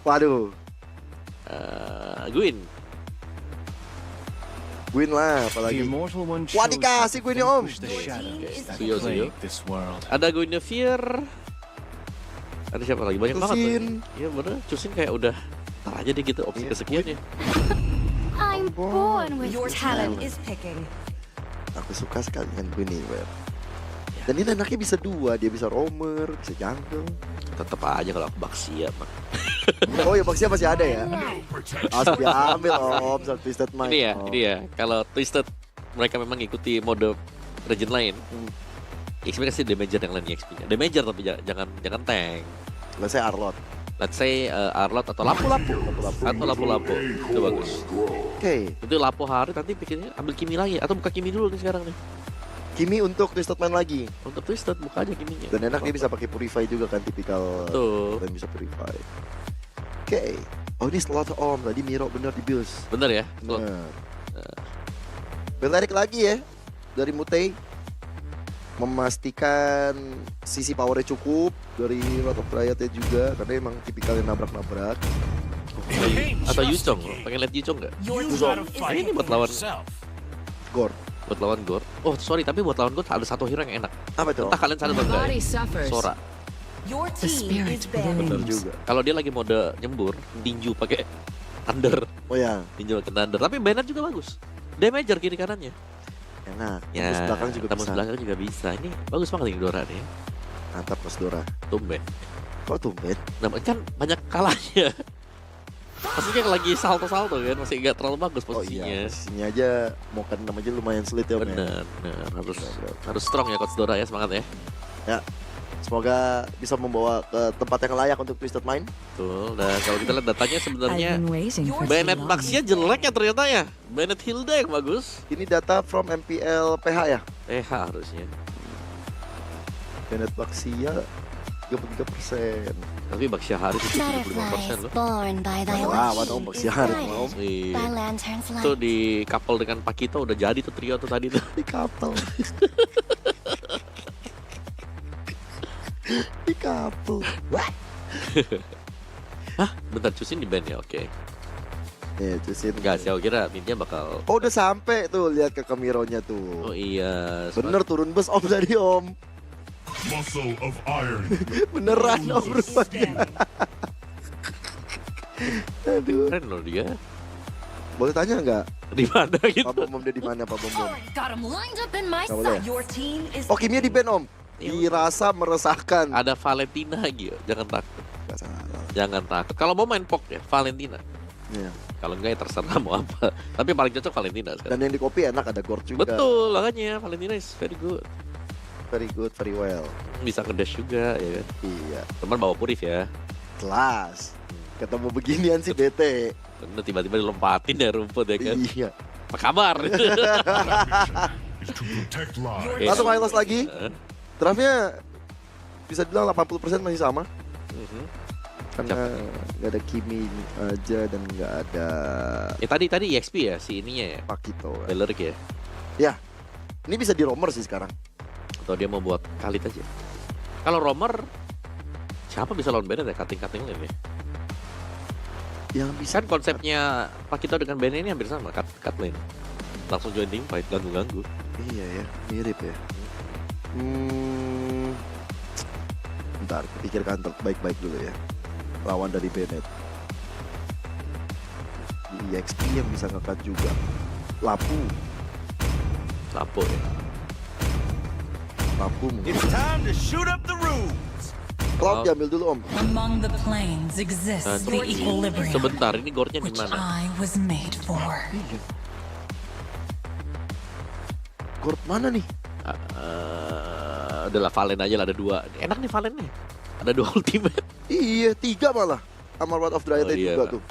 Waduh, Gwyn. Gwyn lah The apalagi. immortal one Wah, chose dikasih to gue nih, Om. vanquish the shadows that Suyo. plague this world. Ada Guinevere. Ada siapa lagi? Banyak banget. Cusin. tuh. Iya bener. Cusin kayak udah ntar aja deh gitu opsi Iya. kesekian ya. I'm born with Your talent. talent is picking. Aku suka sekali dengan Guinevere. Dan ini anaknya bisa dua, dia bisa roamer, bisa jungle. Tetep aja kalau aku Baxia mah. Oh ya Baxia masih ada ya? Harus diambil om, sama Twisted Mind. Ini ya, Om. ini ya. Kalau Twisted mereka memang ngikuti mode region lain. XP kasih damager yang lain XP-nya. Damager tapi jangan tank. Let's say Arlot. Let's say Arlot atau lapu-lapu. Atau lapu-lapu. Itu bagus. Oke, Itu lapu hari nanti bikinnya ambil Kimi lagi atau buka Kimi dulu nih sekarang nih. Kimi untuk Twisted Mind lagi. Untuk Twisted buka aja Kiminya. Dan enak dia bisa pakai Purify juga kan, tipikal Tuh. dan bisa Purify. Oke. Oh ini slot om, tadi Miro bener di Bills. Bener ya? Slot. Bener. Belarik lagi ya dari Mutei. Memastikan sisi powernya cukup dari Wrath of Dryad juga, karena emang tipikalnya nabrak-nabrak. Atau Yuchong, pengen lihat Yuchong nggak? Your Uzon. team is Ini picking. buat lawan Gor. buat lawan Gor. Oh sorry, tapi buat lawan Gor ada satu hero yang enak. Apa itu? Entah kalian sadar atau enggak? Body ya? suffers. Sora. Your The team spirit is banned. Bener blooms. juga. Kalau dia lagi mode nyembur, tinju pakai thunder, Oh ya, tinju pakai thunder. Tapi Bennett juga bagus. Damager kiri kanannya. enak. Ya, Tembus belakang juga tembus bisa. belakang juga bisa. Ini bagus banget ini Dora nih. Mantap Mas Dora. Tumben. Kok tumben? Nah, kan banyak kalahnya. Maksudnya lagi salto-salto kan, masih nggak terlalu bagus Oh posisinya. iya, posisinya aja mau kena aja lumayan sulit ya Om ya. Bener, harus strong ya Coach Dora ya, semangat ya. Ya. Semoga bisa membawa ke tempat yang layak untuk Twisted Mind. Betul. Dan kalau kita lihat datanya sebenarnya I've been waiting for Bennett too long. Baxia jelek ya ternyata ya. Bennett Hilda yang bagus. Ini data from MPL PH ya. Harusnya. Bennett Baxia 33%. Tapi Baxia Haris itu 75% loh. born by thy Lawan Om Baxia Haris Om. Iya. Thy lantern's Itu light. di couple dengan Pakito udah jadi tuh trio tuh tadi tuh. Di kapal. Di kapal. Hah? Bentar, Cusin di band ya? Oke. Ya, Cusin. Enggak sih, aku kira Ninja bakal... Oh, udah sampai tuh, lihat ke Kamironya tuh. Oh iya. Bener turun bus Om tadi Om. Muscle of iron. Beneran Om rupanya. Aduh. Keren loh dia. Boleh tanya nggak? Di mana gitu? Pak Bom dia di mana Pak Bom? Got him lined up in my Nggak boleh. sight. Your team is Oh, Kimia di band Om. Dirasa meresahkan. Ada Valentina gitu. Jangan takut. Nggak salah. Jangan takut. Kalau mau main POK ya, Valentina. Iya. Kalau enggak ya terserah mau apa. Tapi paling cocok Valentina sekarang. Dan yang di kopi enak ada Gord juga. Betul, makanya Valentina is very good. Very good, very well. Bisa ngedash juga ya kan. Iya. Teman bawa Purif ya. Kelas. Ketemu beginian sih bete. Karena tiba-tiba dilompatin ya rumput ya kan. Iya. Apa kabar? Is to protect lives. Langsung highlights lagi. Eh, Draftnya bisa bilang 80% masih sama. mhm. Karena nggak ada Kimi aja dan nggak ada Tadi EXP ya si ininya ya. Pakito. Beleric ya. Ya. Ini bisa di romer sih sekarang. Atau dia mau buat Khalid aja. Kalau Romer siapa bisa lawan Bennett ya? Cutting lane ya. Yang bisa Kan konsepnya Pakito dengan Bennett ini hampir sama, cut lane. Langsung join team fight, ganggu-ganggu. Iya ya, mirip ya. Bentar, pikirkan baik-baik dulu ya. Lawan dari Bennett. Di EXP yang bisa ngekat juga. Lapu Lapo ya. mungkin. It's time to shoot up the rooms. Cloud diambil dulu Om. Among the planes exists Nah, the equilibrium sebentar, ini gore-nya di which mana? I was made for. Gord mana nih? Adalah Valen aja lah, ada 2. Enak nih Valen nih. Ada 2 ultimate. Iya, 3 malah. Sama Wrath of Dryad Oh, iya, juga Pak. tuh.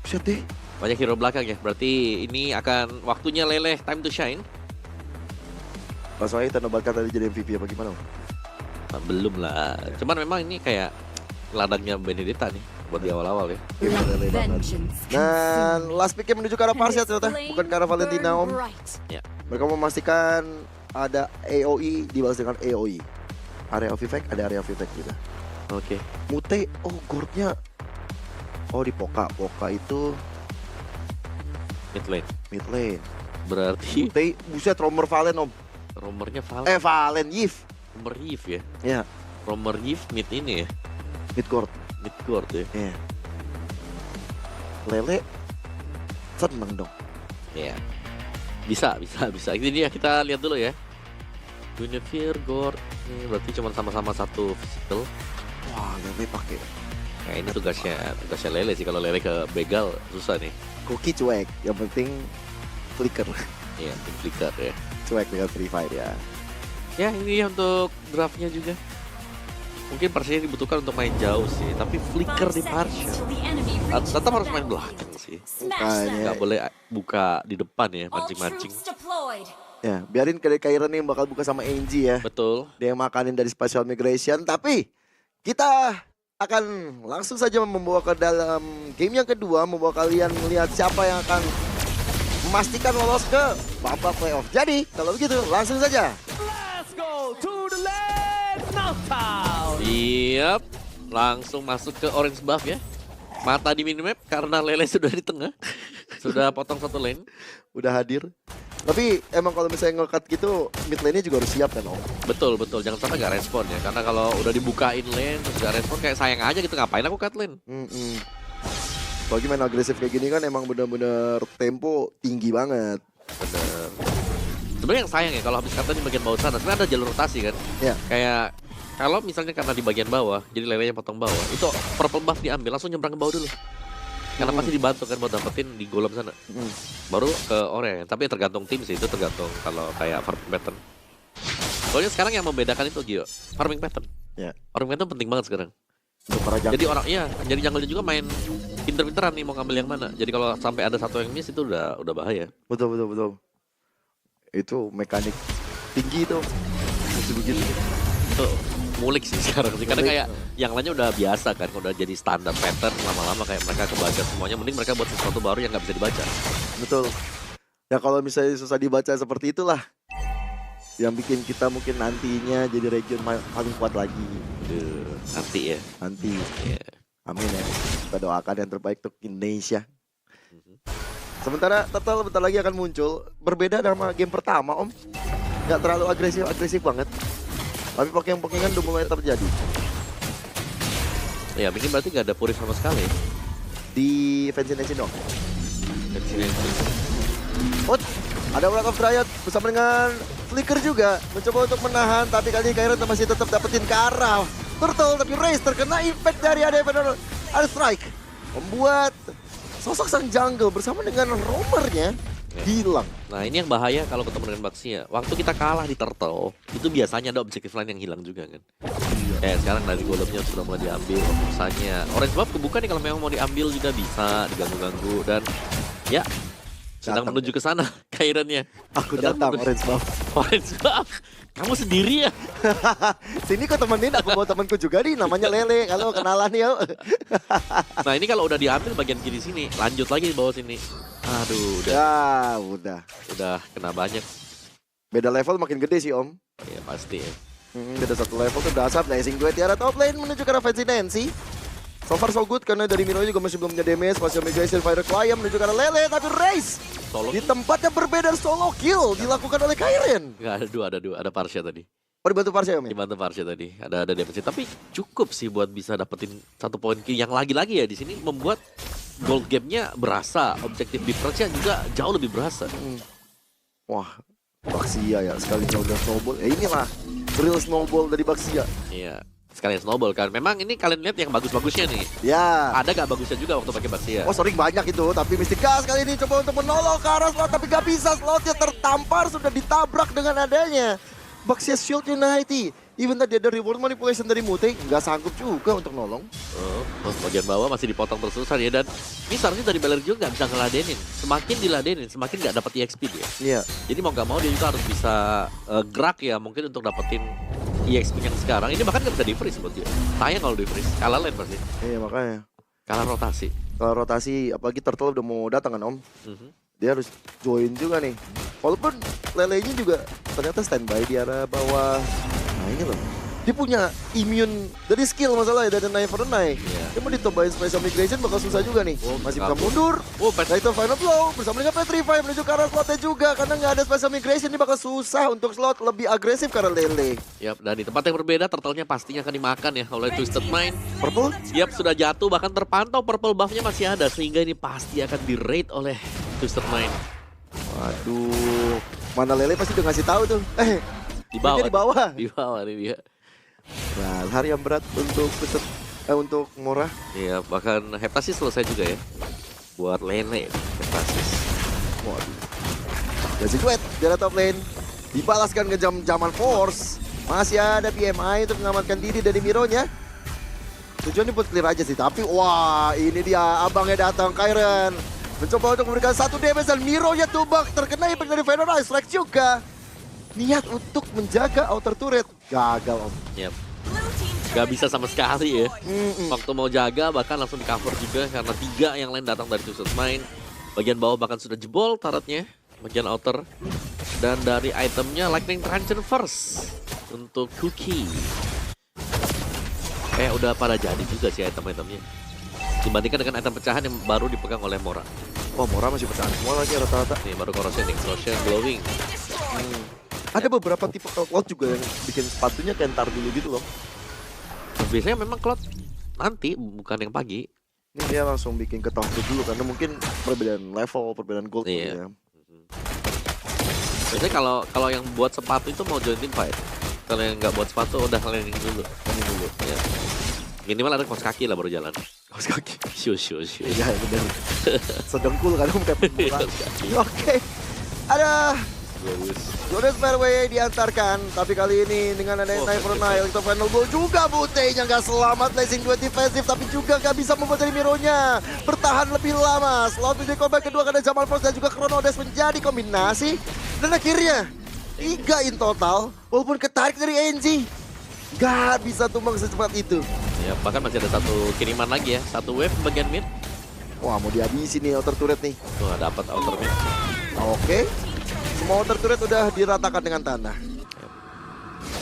Buset deh. Banyak hero belakang ya. Berarti ini akan waktunya Leleh time to shine. Langsung aja kita nobatkan tadi jadi MVP apa gimana Om? Nah, belum lah. Cuman memang ini kayak ladangnya Benedetta nih buat di awal-awal ya. Game lele banget. vengeance. Dan last picknya menuju ke arah Parsia ternyata, bukan ke arah Valentina Om. Mereka memastikan ada AOE dibalas dengan AOE. Area of effect, ada area of effect juga. Oke. Mute, oh Gordnya. Oh di Poka, Poka itu Mid lane. mid lane. Berarti Mute, buset Romer Valen Om. Romernya Valen. Valen Yif. Romer Yves ya. Ya, Romer Yves mid ini ya. mid Gord. Mid court ya. Ya. Lele seneng dong. Iya. Bisa. Ini dia, kita lihat dulu ya. Guinevere, Gord. Ini berarti cuma sama-sama satu physical. Wah, Lele pakai Nah, ini tugasnya Lele sih. Kalau Lele ke begal susah nih. cookie cuek. Yang penting flicker. Iya, tim flicker ya. Cuek dengan Free Fire ya. Ya, ini untuk draftnya juga. Mungkin Parsia dibutuhkan untuk main jauh sih, tapi flicker di Parsia. Tetap harus main belakang sih. Makanya. Nggak boleh buka di depan ya, mancing-mancing. Ya, biarin Kairon yang bakal buka sama Angie ya. Betul. Dia yang makanin dari Special Migration. Tapi kita akan langsung saja membawa ke dalam game yang kedua. Membawa kalian melihat siapa yang akan memastikan lolos ke babak playoff. Jadi, kalau begitu langsung saja. Let's go to the land now town. Siap. Langsung masuk ke orange buff ya. Mata di minimap karena Lele sudah di tengah. Sudah potong satu lane. Udah hadir. Tapi emang kalau misalnya nge-cut gitu, mid lane-nya juga harus siap kan Om? Betul. Jangan sampai nggak respon ya. Karena kalau udah dibukain lane terus nggak respon kayak sayang aja gitu. Ngapain aku cut lane? Bagi main agresif kayak gini kan emang bener-bener tempo tinggi banget. Bener. Sebenarnya yang sayang ya kalau habis cut lane di bagian bawah sana. Sebenarnya ada jalur rotasi kan. Ya. Kayak kalau misalnya karena di bagian bawah, jadi lelenya potong bawah. Itu purple buff diambil, langsung nyebrang ke bawah dulu. Karena pasti dibantu kan buat dapetin di golem sana. Baru ke oranye. Tapi tergantung tim sih, itu tergantung kalau kayak farm pattern. Pokoknya sekarang yang membedakan itu Gio, farming pattern. Ya. Farming pattern penting banget sekarang. Untuk para jungle. Jadi orang iya, jadi jungle juga main pinter-pinteran nih mau ngambil yang mana. Jadi kalau sampai ada satu yang miss itu udah bahaya. Betul. Itu mekanik tinggi itu. Masih begitu. Itu ngulik sih sekarang sih. Karena Ngulik. kayak yang lainnya udah biasa kan, udah jadi standar pattern lama-lama kayak mereka kebaca semuanya. Mending mereka buat sesuatu baru yang nggak bisa dibaca. Betul. Ya kalau misalnya susah dibaca seperti itulah yang bikin kita mungkin nantinya jadi region paling kuat lagi. Nanti ya. Nanti. Iya. Amin ya. Kita doakan yang terbaik untuk Indonesia. Sementara Turtle bentar lagi akan muncul. Berbeda sama game pertama Om. Gak terlalu agresif banget. Tapi poking-pokingan udah mulai terjadi. Ya mungkin berarti nggak ada purif sama sekali. Di Fancy Nation dong. Dari sini. Oh, ada Wrath of Dryad bersama dengan Flicker juga. Mencoba untuk menahan, tapi kali ini Kairon masih tetap dapetin ke arah Turtle. Tapi Raze terkena impact dari ada strike. Membuat sosok sang jungle bersama dengan roamernya hilang. Nah ini yang bahaya kalau ketemu dengan Baxia. Waktu kita kalah di Turtle, itu biasanya ada objektif lain yang hilang juga kan. Kayak sekarang dari golemnya sudah mulai diambil, fokusannya. Orange Buff kebuka nih kalau memang mau diambil juga bisa, diganggu-ganggu. Dan ya, sedang Datang. menuju ke sana Kaironnya. Aku datang Orange Buff. Orange Buff, kamu sendiri ya? Sini kok temenin, aku bawa temanku juga nih, namanya Lele. Kalau kenalan yuk. Nah ini kalau udah diambil bagian kiri sini, lanjut lagi di bawah sini. Aduh, Udah. udah kena banyak. Beda level makin gede sih Om. Ya pasti ya. Beda satu level tuh udah asap. Blazing duet Tiara top lane menuju ke arah Fancy Nancy. So far so good karena dari Miro juga masih belum punya damage. Masih migration Fire Climb menuju ke arah Lele. Tapi Raze Solo. di tempatnya berbeda, solo kill dilakukan oleh Kairon. Nggak, ada dua, ada Parsha tadi. Oh dibantu Parsha Om ya? Dibantu Parsha tadi, ada damage. Tapi cukup sih buat bisa dapetin satu poin kill yang lagi-lagi ya di sini membuat gold game-nya berasa, objektif difference-nya juga jauh lebih berasa. Wah, Baxia ya sekalinya udah snowball. Ya inilah real snowball dari Baxia. Iya, sekalian snowball kan. Memang ini kalian lihat yang bagus-bagusnya nih. Ya. Ada gak bagusnya juga waktu pakai Baxia? Oh sering banyak itu, tapi Mystica kali ini coba untuk menolong ke arah slot, tapi gak bisa, slotnya tertampar, sudah ditabrak dengan adanya Baxia Shield Unity. Even tadi ada reward manipulation dari Mute, nggak sanggup juga untuk nolong. Bagian bawah masih dipotong terus-terusan ya. Dan ini seharusnya dari Beller juga nggak bisa ngeladenin. Semakin diladenin, semakin nggak dapat EXP dia. Iya. Jadi mau nggak mau dia juga harus bisa gerak ya mungkin untuk dapetin EXP yang sekarang. Ini bahkan nggak bisa di-freeze buat dia. Sayang kalau di-freeze, kalah lane pasti. Iya makanya. Kalah rotasi. Kalau rotasi, apalagi Turtle udah mau datang kan Om. Dia harus join juga nih. Walaupun Lelenya juga ternyata standby di arah bawah. Nah ini loh. Dia punya immune dari skill masalah ya, dari Never naik. Iya. Dia mau ditambahin special migration bakal susah juga nih. Oh, Masih bisa kabur. mundur. Pet. Nah itu final blow bersama dengan Petrify menuju ke arah slotnya juga. Karena nggak ada special migration, ini bakal susah untuk slot lebih agresif karena Lele. Yap, dan di tempat yang berbeda turtle-nya pastinya akan dimakan ya oleh Twisted Mind. Purple? Yap, sudah jatuh bahkan terpantau purple buff-nya masih ada sehingga ini pasti akan di-raid oleh Twisted Mind. Waduh. Mana Lele pasti udah ngasih tahu tuh. Di bawah. Di bawah. Di bawah ini dia. Nah, hari yang berat untuk untuk Mora. Iya, bahkan Heptasis selesai juga ya. Buat Lele Heptasis. Waduh. Jadi duet dari top lane. Dibalaskan ke jam-jaman Force. Masih ada PMI untuk mengamankan diri dari Mironya. Tujuannya buat clear aja sih, tapi wah ini dia abangnya datang Kairon. Mencoba untuk memberikan satu damage dan Mironya tumbang terkena impact dari Venom Strike juga. Niat untuk menjaga outer turret gagal Om. Yap. Gak bisa sama sekali ya. Waktu mau jaga bahkan langsung di cover juga karena 3 yang lain datang dari Twisted Mind. Bagian bawah bahkan sudah jebol turretnya. Bagian outer. Dan dari itemnya Lightning Trancher first untuk Cookie. Udah pada jadi juga sih item-itemnya. Dibandingkan dengan item pecahan yang baru dipegang oleh Mora. Oh Mora masih pecahan semua lagi rata-rata. Nih baru Corrosion, Explosion, Glowing. Ada beberapa tipe cloud juga yang bikin sepatunya kentar dulu gitu loh. Biasanya memang Cloud nanti, bukan yang pagi. Ini dia langsung bikin ketahuan dulu karena mungkin perbedaan level, perbedaan gold Iya. gitu ya. Biasanya kalau yang buat sepatu itu mau join team fight. Kalau yang nggak buat sepatu udah landing dulu. Landing dulu. Ya. Minimal ada kaos kaki lah baru jalan. Kaos kaki. Shoo. Iya benar. Sedengkul kan om kayak pemula. Oke. Ada Jonas Fairway diantarkan, tapi kali ini dengan adanya Time for Nile, itu final goal juga Butenya nggak selamat. Blazing 2 defensif, tapi juga nggak bisa membuat dari Mironya bertahan lebih lama. Slot menjadi korban kedua karena Jamal Frost dan juga Chronodes menjadi kombinasi. Dan akhirnya 3 in total, walaupun ketarik dari NG, nggak bisa tumbang secepat itu. Ya, bahkan masih ada satu kiriman lagi ya, satu wave bagian mid. Wah, mau dihabisin nih outer turret nih. Tuh, dapat outer mid. Oke, semua outer turret udah diratakan dengan tanah.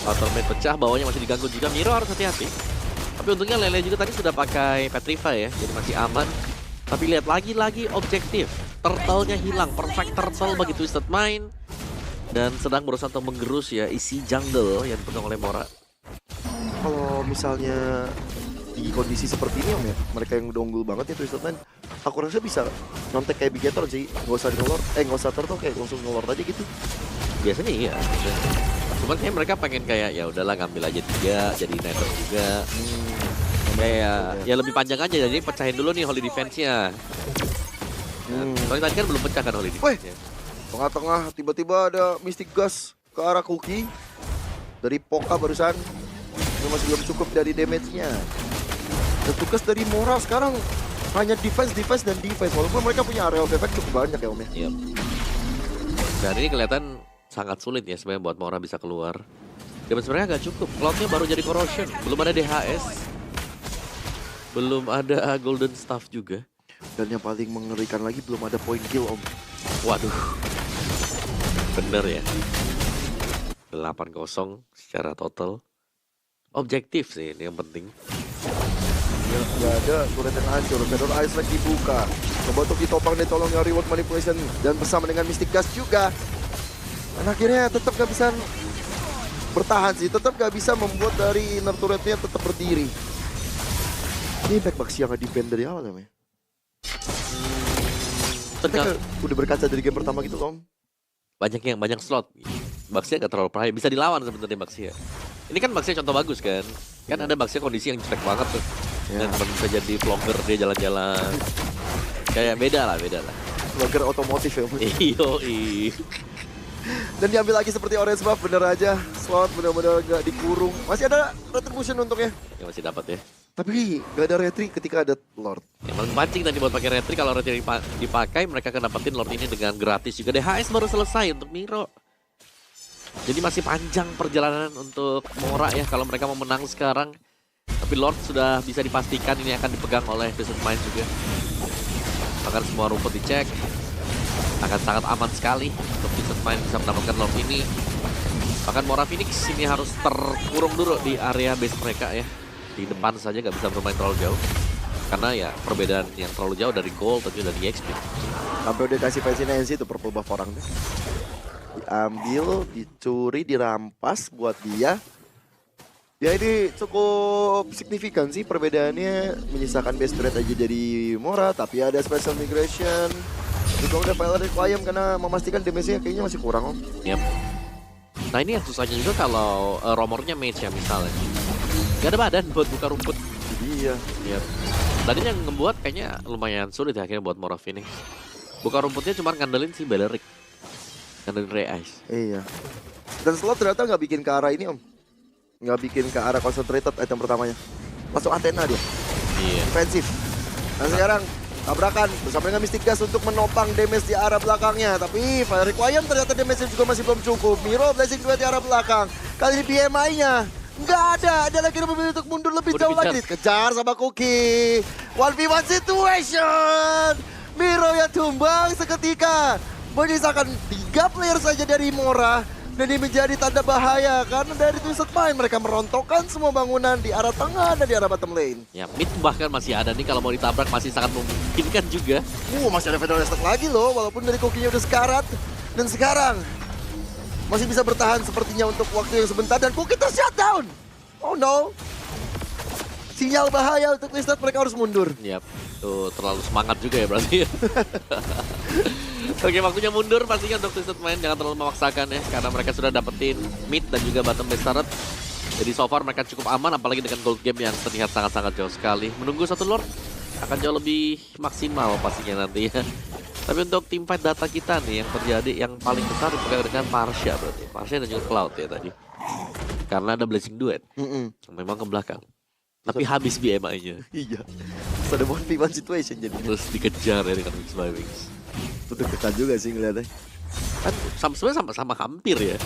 Outer mid pecah, bawahnya masih diganggu juga. Miro harus hati-hati. Tapi untungnya Lele juga tadi sudah pakai Petrify ya, jadi masih aman. Tapi lihat lagi-lagi objektif. Turtle-nya hilang, perfect turtle bagi Twisted Mind. Dan sedang berusaha untuk menggerus ya isi jungle yang dipegang oleh Mora. Kalau misalnya di kondisi seperti ini Om ya, mereka yang udah unggul banget ya Twisted Mind, aku rasa bisa nontek kayak Bigator sih, nggak usah ngelord, nggak usah turtle, kayak langsung ngelord aja gitu. Biasanya iya. Cuman kayak mereka pengen kayak ya udahlah ngambil aja 3 jadi nether juga. Kayak ya lebih panjang aja, jadi pecahin dulu nih Holy Defense-nya. Soalnya tadi kan belum pecah kan Holy Defense-nya. Tengah-tengah tiba-tiba ada Mystic Gus ke arah Cookie dari Poka barusan. Ini masih belum cukup dari damage-nya. Dan tugas dari Mora sekarang hanya defense, dan defense. Walaupun mereka punya area of effect cukup banyak ya Om ya. Iya. Dan ini kelihatan sangat sulit ya sebenarnya buat Mora bisa keluar. Damage sebenarnya agak cukup. Cloud-nya baru jadi corrosion, belum ada DHS. Belum ada Golden Staff juga. Dan yang paling mengerikan lagi belum ada point kill Om. Waduh. Bener ya. 8-0 secara total. Objektif sih ini yang penting. Ya, nggak ada turret yang hancur. Fedor Ice lagi dibuka. Coba untuk ditopang dan tolong yang reward manipulation. Dan bersama dengan Mystic Gus juga. Dan akhirnya tetap gak bisa bertahan sih. Tetap gak bisa membuat dari inner turretnya tetap berdiri. Ini back Baxi yang nge-defend dari awal namanya. Kita udah berkaca dari game pertama gitu Om. Banyak slot. Baxia gak terlalu bahaya, bisa dilawan sebenarnya Baxia. Ini kan Baxia contoh bagus kan. Kan ada Baxia kondisi yang jelek banget tuh. Dan bisa jadi vlogger dia jalan-jalan. Kayak beda lah. Vlogger otomotif ya Om. Iyo. Dan diambil lagi seperti Orange Buff, bener aja. Slot bener-bener gak dikurung. Masih ada retribution untungnya. Ya masih dapat ya. Tapi gak ada retri ketika ada Lord. Yang paling pancing tadi buat pakai retri, kalau retri dipakai mereka akan dapetin Lord ini dengan gratis juga. DHS baru selesai untuk Miro. Jadi masih panjang perjalanan untuk Mora ya kalau mereka mau menang sekarang. Tapi Lord sudah bisa dipastikan ini akan dipegang oleh Twisted Mind juga. Bahkan semua rumput dicek. Akan sangat aman sekali untuk Twisted Mind bisa mendapatkan Lord ini. Bahkan Mora Phoenix ini harus terkurung dulu di area base mereka ya. Di depan saja nggak bisa bermain terlalu jauh. Karena ya perbedaan yang terlalu jauh dari gold dan juga dari XP. Sampai udah kasih fancy Nancy itu purple buff orang tuh. Diambil, dicuri, dirampas buat dia. Ya ini cukup signifikan sih perbedaannya. Menyisakan base turret aja dari Mora, tapi ada special migration. Juga udah Pilot Requiem karena memastikan damage-nya kayaknya masih kurang Om. Yep. Nah ini yang susahnya juga kalau Romornya mage ya misalnya. Gak ada badan buat buka rumput. Iya. Yep. Tadi yang ngebuat kayaknya lumayan sulit ya akhirnya buat Mora Phoenix. Buka rumputnya cuma ngandelin si Beleric. Ngandelin Ray Ice. Iya. Dan Slot ternyata nggak bikin ke arah ini Om. Nggak bikin ke arah concentrated item pertamanya. Langsung Athena dia. Iya. Defensif. Dan sekarang tabrakan bersama dengan Mystic Gus untuk menopang damage di arah belakangnya. Tapi Fire Requiem ternyata damage-nya juga masih belum cukup. Miro Blazing 2 di arah belakang. Kali ini BMI-nya nggak ada. Dia lagi memilih untuk mundur lebih jauh lagi. Dikejar sama Cookie. 1v1 situation. Miro yang tumbang seketika. Menyisakan 3 player saja dari Mora. Dan ini menjadi tanda bahaya karena dari Twisted Mind mereka merontokkan semua bangunan di arah tengah dan di arah bottom lane. Ya mid bahkan masih ada nih kalau mau ditabrak masih sangat memungkinkan juga. Masih ada Fedor Stock lagi loh walaupun dari Cookie-nya udah sekarat. Dan sekarang masih bisa bertahan sepertinya untuk waktu yang sebentar dan Cookie ter-shutdown. Oh no. Sinyal bahaya untuk Twisted, mereka harus mundur. Yap, tuh terlalu semangat juga ya berarti. Oke, waktunya mundur pastinya untuk Twisted Mind, jangan terlalu memaksakan ya, karena mereka sudah dapetin mid dan juga bottom base turret. Jadi so far mereka cukup aman, apalagi dengan gold game yang terlihat sangat-sangat jauh sekali. Menunggu satu Lord akan jauh lebih maksimal pastinya nanti ya. Tapi untuk tim fight data kita nih yang terjadi yang paling besar dipegang dengan Marsha berarti. Marsha dan juga Cloud ya tadi. Karena ada Blazing Duet. Memang ke belakang. Tapi habis BMI-nya. Iya. Terus ada 1v1 situation jadi. Terus dikejar ya dengan Wings by Wings. Itu deg-degan juga sih ngeliatnya. Kan sebenarnya sama-sama hampir ya.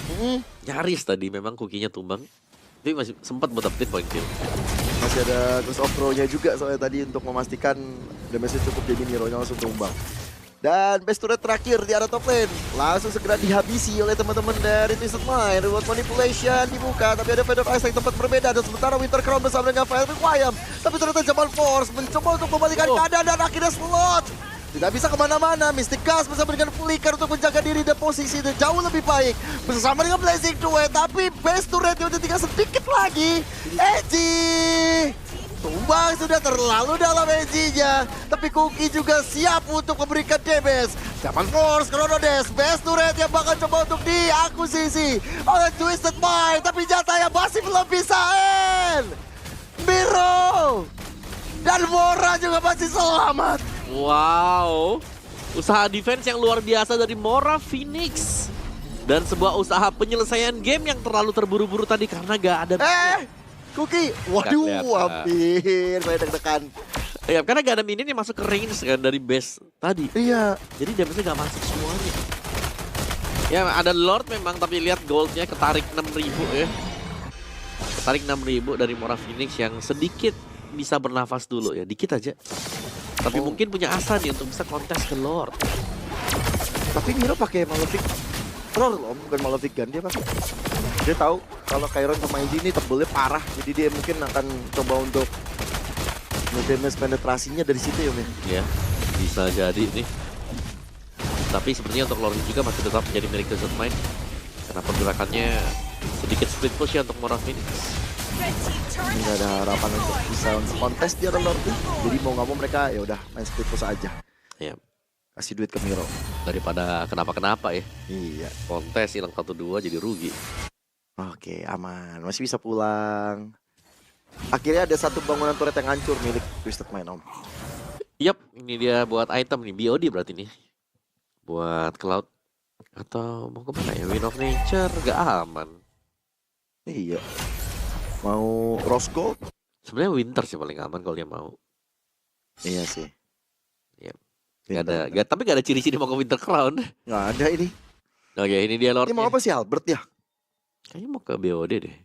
Nyaris tadi memang kukinya tumbang. Tapi masih sempat buat dapetin point kill. Masih ada terus off-throw-nya juga soalnya tadi untuk memastikan damage-nya cukup jadi Nero-nya langsung tumbang. Dan best turret terakhir di arah top lane langsung segera dihabisi oleh teman-teman dari Twisted Mind. Reward manipulation dibuka, tapi ada Fade of Ice yang tempat berbeda. Dan sementara Winter Crown bersama dengan Fire Requiem. Tapi ternyata Jamal Force mencoba untuk membalikan keadaan dan akhirnya slot. Tidak bisa kemana-mana, Mystic Gas bersama dengan Flicker untuk menjaga diri dan posisi itu jauh lebih baik. Bersama dengan Blazing Duet, tapi best turretnya udah tinggal sedikit lagi. Edgy! Tumbang sudah terlalu dalam Edgy-nya. Tapi Cookie juga siap untuk memberikan damage. Zaman Force, Chrono Dash, best turret yang bakal coba untuk diakuisisi oleh Twisted Mind. Tapi jatahnya masih belum bisa end. Miro! Dan Mora juga masih selamat. Wow, usaha defense yang luar biasa dari Mora Phoenix. Dan sebuah usaha penyelesaian game yang terlalu terburu-buru tadi karena gak ada... Cookie, waduh, kelihatan. hampir saya deg-degan. Ya, karena gak ada minion yang masuk ke range kan dari base tadi. Iya, Jadi damage-nya gak masuk semuanya. Ya, ada Lord memang, tapi lihat goldnya ketarik 6.000 ya. Ketarik 6.000 dari Mora Phoenix yang sedikit bisa bernafas dulu ya, dikit aja. Tapi mungkin punya asa nih untuk bisa kontes ke Lord. tapi Miro pakai Malefic Roar loh, bukan Malefic Gun dia pakai. Dia tahu kalau Chiron sama Izzy ini tebelnya parah, jadi dia mungkin akan coba untuk nge-damage penetrasinya dari situ ya, men. Ya, bisa jadi nih. Tapi sepertinya untuk Lord juga masih tetap menjadi milik Twisted Mind. Karena pergerakannya sedikit split push ya untuk Mora Phoenix. Nggak ada harapan untuk bisa kontes dia ada Lord. Jadi mau nggak mau mereka ya udah main split push aja. Ya, Kasih duit ke Miro. daripada kenapa-kenapa ya. Iya. Kontes hilang 1-2 jadi rugi. Oke, aman. Masih bisa pulang. Akhirnya ada satu bangunan turret yang hancur milik Twisted Mind, Om. Yap, ini dia buat item nih, BOD berarti nih. Buat Cloud. Atau mau kemana ya? Wind of Nature, gak aman. Iya. Mau Rose Gold? Sebenarnya Winter sih paling aman kalau dia mau. Iya sih. Gak ada, tapi gak ada ciri-ciri mau ke Winter Crown. Nggak ada ini. Oke, ini dia Lordnya. Ini mau apa sih, Albert ya? Kayaknya mau ke BOD deh.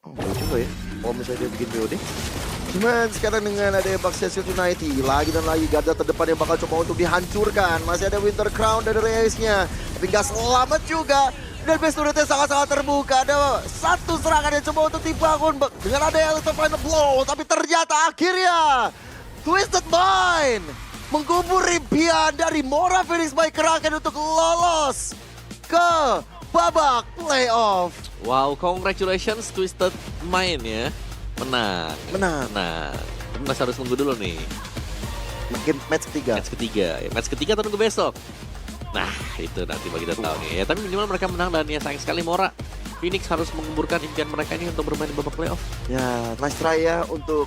Oh, boleh juga ya. Kalau misalnya dia bikin BOD. Cuman sekarang dengan ada Baxter United, lagi dan lagi garda terdepan yang bakal coba untuk dihancurkan. Masih ada Winter Crown dari Reyes-nya. Tapi nggak selamat juga. Dan best turretnya sangat-sangat terbuka. Ada satu serangan yang coba untuk dibangun dengan ada Elemental Final Blow. Tapi ternyata akhirnya Twisted Mind menggubur impian dari Mora Phoenix by Kraken untuk lolos ke babak playoff. Wow, congratulations Twisted Mind ya. Menang. Tapi masih harus nunggu dulu nih. Mungkin match ketiga. Match ketiga. Ya, match ketiga atau nunggu besok? Nah, itu nanti bagi kita tahu nih. Ya, tapi minimal mereka menang dan ya sayang sekali Mora Phoenix harus menguburkan impian mereka ini untuk bermain di babak playoff. Ya, nice try ya untuk